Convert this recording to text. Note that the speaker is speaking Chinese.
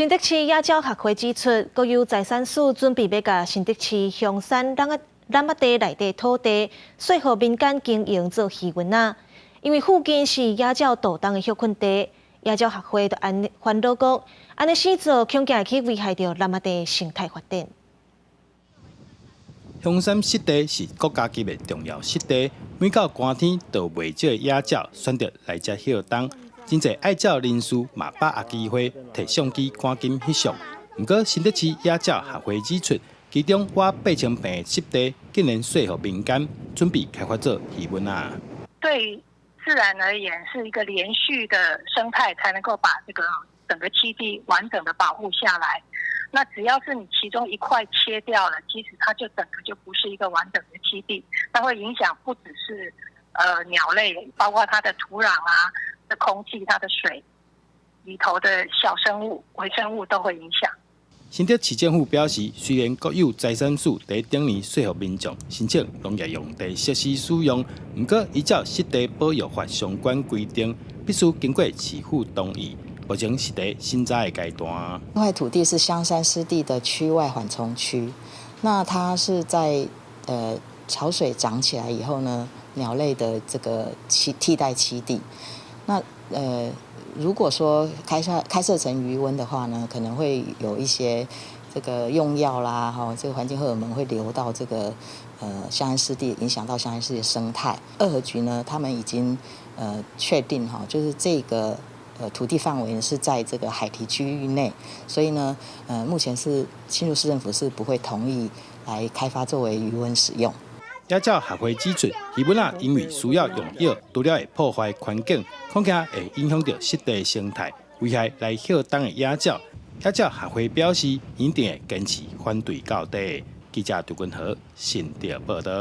新竹市野鸟学会指出，国有财产署准备要甲新竹市香山染仔地内底土地，说服民间经营做鱼丸仔，因为附近是野鸟躲动的休困地。野鸟学会就烦恼讲，安尼施作恐惊会去危害到染仔地生态发展。香山湿地是国家级的重要湿地，每到寒天，就袂少野鸟选择来遮休冬。真侪爱鸟人士嘛把握机会，摕相机赶紧翕相。不过新竹市野鸟学会指出，其中挖8000平的湿地，竟然说服民间准备开发做鱼丸仔。对自然而言，是一个连续的生态，才能够把这个整个栖地完整的保护下来。那只要是你其中一块切掉了，其实它就整个就不是一个完整的栖地，它会影响不只是鸟类，包括它的土壤啊、的空气、它的水里头的小生物、微生物都会影响。新竹市政府表示，虽然国有财产署在顶年说服民众申请农业用地设施使用，不过依照湿地保育法相关规定，必须经过市府同意，目前是在审查的阶段。这块土地是香山湿地的区外缓冲区，那它是在潮水涨起来以后呢，鸟类的这个替代栖地。那如果说开设成鱼塭的话呢，可能会有一些这个用药啦，这个环境荷尔蒙会流到这个香山湿地，影响到香山湿地的生态。二河局呢，他们已经确定就是这个土地范围呢是在这个海堤区域内，所以呢，目前是新竹市政府是不会同意来开发作为鱼塭使用。野鸟学会指出，鱼丸仔因为需要用药，除了会破坏环境，恐惊会影响到湿地生态，危害来休冬的野鸟。野鸟学会表示，一定会坚持反对到底。记者杜君和新竹报道。